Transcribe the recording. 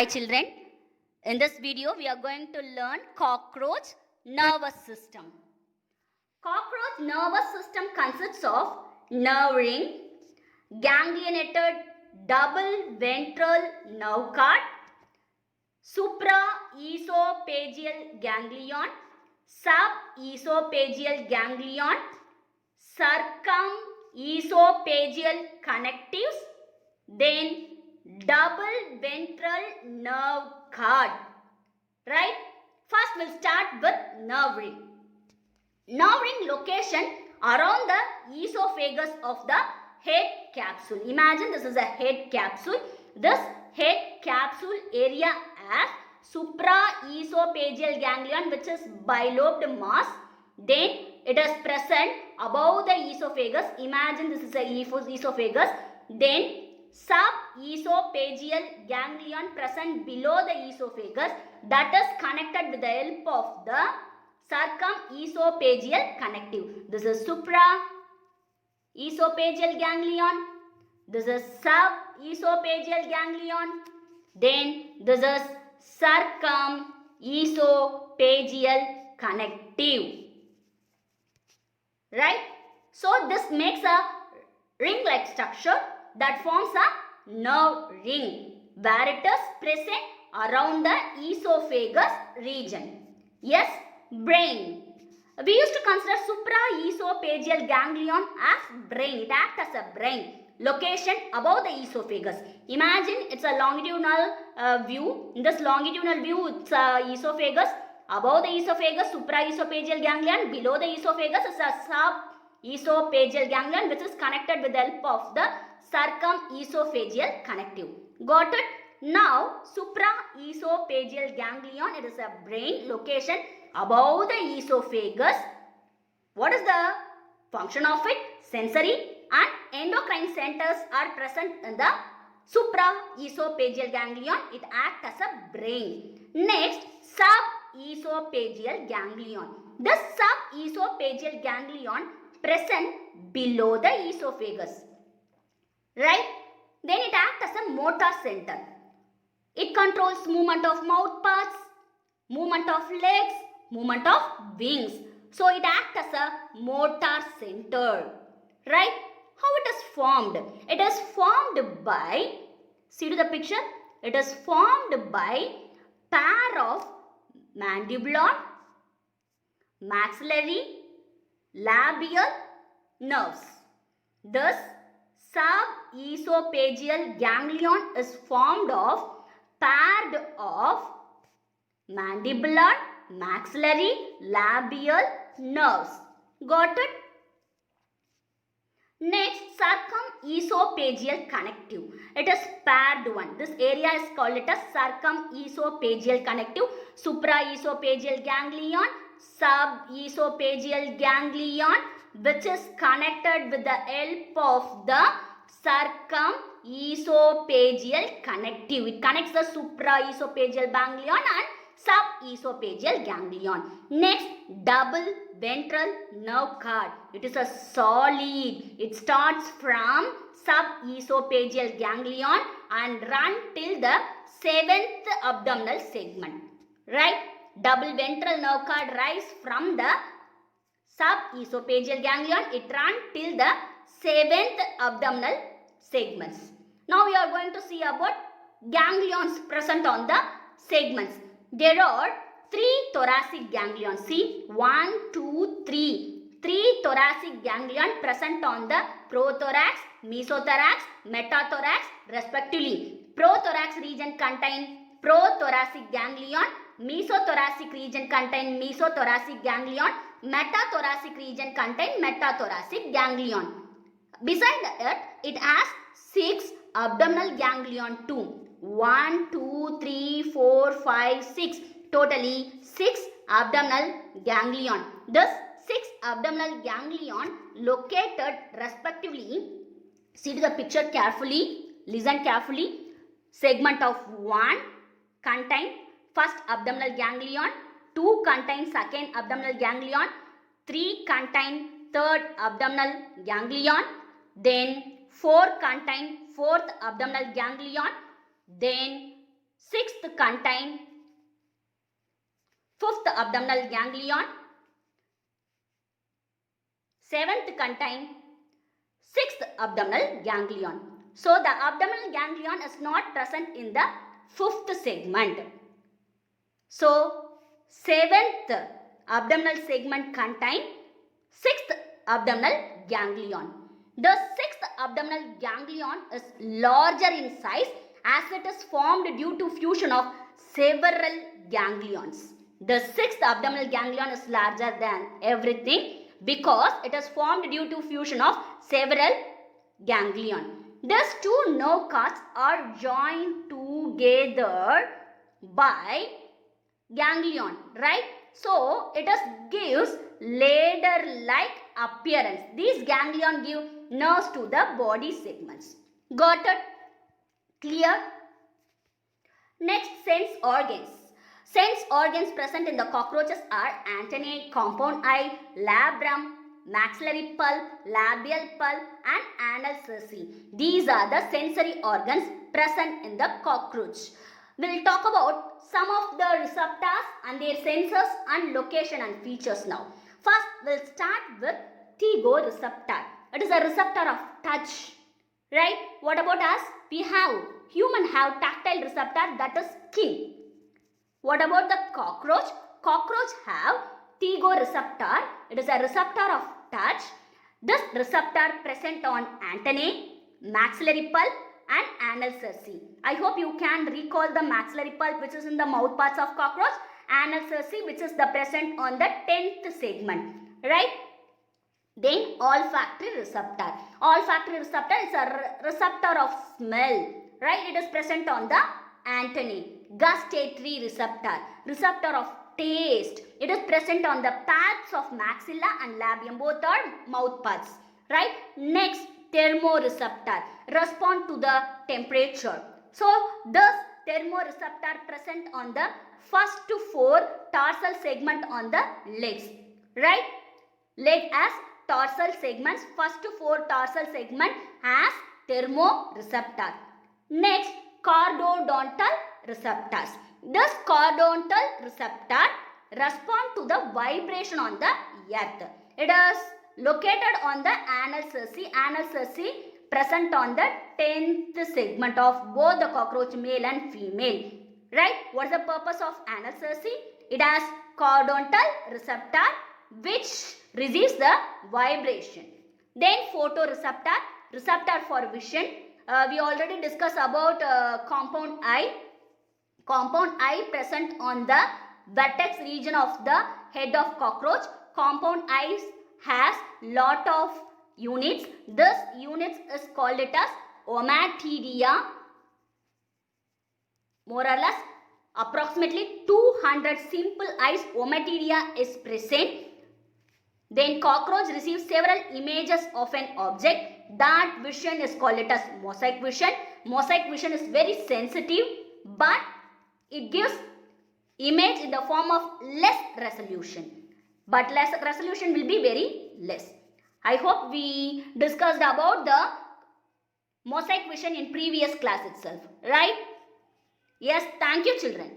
Hi children, in this video we are going to learn cockroach nervous system. Cockroach nervous system consists of nerve ring, ganglionated double ventral nerve cord, supraesophageal ganglion, subesophageal ganglion, circumesophageal connectives, then double ventral nerve cord. Right? First we'll start with nerve ring. Nerve ring location around the esophagus of the head capsule. Imagine this is a head capsule. This head capsule area as supraesophageal ganglion, which is bilobed mass. Then it is present above the esophagus. Imagine this is a esophagus. Then subesophageal ganglion present below the esophagus, that is connected with the help of the circumesophageal connective. This is supraesophageal ganglion. This is subesophageal ganglion. Then this is circumesophageal connective. Right? So this makes a ring-like structure that forms a nerve ring where it is present around the esophagus region. Yes, brain. We used to consider supraesophageal ganglion as brain. It acts as a brain. Location above the esophagus. Imagine it's a longitudinal view. In this longitudinal view, it's esophagus. Above the esophagus, supraesophageal ganglion. Below the esophagus is a subesophageal ganglion, which is connected with the help of the circumesophageal connective. Got it? Now, supraesophageal ganglion, it is a brain location above the esophagus. What is the function of it? Sensory and endocrine centers are present in the supraesophageal ganglion. It acts as a brain. Next, subesophageal ganglion. This subesophageal ganglion present below the esophagus. Right? Then it acts as a motor center. It controls movement of mouth parts, movement of legs, movement of wings. So it acts as a motor center. Right? How it is formed? It is formed by, see to the picture, it is formed by pair of mandibular, maxillary, labial nerves. Thus, subesophageal ganglion is formed of paired of mandibular, maxillary, labial nerves. Got it? Next, circumesophageal connective. It is paired one. This area is called it as circumesophageal connective. Supraesophageal ganglion, subesophageal ganglion, which is connected with the help of the circumesophageal connective. It connects the supraesophageal ganglion and subesophageal ganglion. Next, double ventral nerve cord. It is a solid. It starts from subesophageal ganglion and run till the 7th abdominal segment. Right? Double ventral nerve cord rise from the subesophageal ganglion. It runs till the 7th abdominal segments. Now we are going to see about ganglions present on the segments. There are 3 thoracic ganglions. See, 1, 2, 3. 3 thoracic ganglion present on the prothorax, mesothorax, metathorax respectively. Prothorax region contain prothoracic ganglion. Mesothoracic region contain mesothoracic ganglion. Metathoracic region contain metathoracic ganglion. Beside it, it has 6 abdominal ganglion too. 1, 2, 3, 4, 5, 6. Totally 6 abdominal ganglion. This 6 abdominal ganglion located respectively. See to the picture carefully. Listen carefully. Segment of 1 contain first abdominal ganglion. 2 contain second abdominal ganglion. 3 contain third abdominal ganglion. Then 4 contain fourth abdominal ganglion. Then Sixth contain fifth abdominal ganglion. Seventh contain sixth abdominal ganglion. So the abdominal ganglion is not present in the fifth segment. So seventh abdominal segment contain sixth abdominal ganglion. The sixth abdominal ganglion is larger in size as it is formed due to fusion of several ganglions. The sixth abdominal ganglion is larger than everything because it is formed due to fusion of several ganglion. These two nerve cords are joined together by ganglion, right? So it gives ladder-like appearance. These ganglion give nerves to the body segments. Got it? Clear? Next, sense organs. Sense organs present in the cockroaches are antennae, compound eye, labrum, maxillary pulp, labial pulp and anal cerci. These are the sensory organs present in the cockroach. We'll talk about some of the receptors and their sensors and location and features now. First, we'll start with tegoreceptor. It is a receptor of touch, right? What about us? Human have tactile receptor, that is skin. What about the cockroach? Cockroach have tegoreceptor. It is a receptor of touch. This receptor present on antennae, maxillary pulp and anal cerci. I hope you can recall the maxillary pulp which is in the mouth parts of cockroach, anal cerci which is the present on the 10th segment, right? Then olfactory receptor. Olfactory receptor is a receptor of smell, right? It is present on the antennae. Gustatory receptor. Receptor of taste. It is present on the pads of maxilla and labium. Both are mouth parts, right? Next, thermoreceptor. Respond to the temperature. So, this thermoreceptor present on the first to 4 tarsal segment on the legs, right? Leg as tarsal segments. First to 4 tarsal segment as thermoreceptor. Next, chordodontal receptors. This chordodontal receptor respond to the vibration on the earth. It is located on the anal cerci. Anal cerci present on the 10th segment of both the cockroach male and female. Right? What is the purpose of anal cerci? It has chordodontal receptor which receives the vibration. Then photoreceptor, receptor for vision. We already discussed about compound eye. Compound eye present on the vertex region of the head of cockroach. Compound eyes has lot of units. This units is called it as ommatidia. More or less approximately 200 simple eyes ommatidia is present. Then cockroach receives several images of an object. That vision is called it as mosaic vision. Mosaic vision is very sensitive but it gives image in the form of less resolution. But less resolution will be very less. I hope we discussed about the mosaic vision in previous class itself. Right? Yes, thank you children.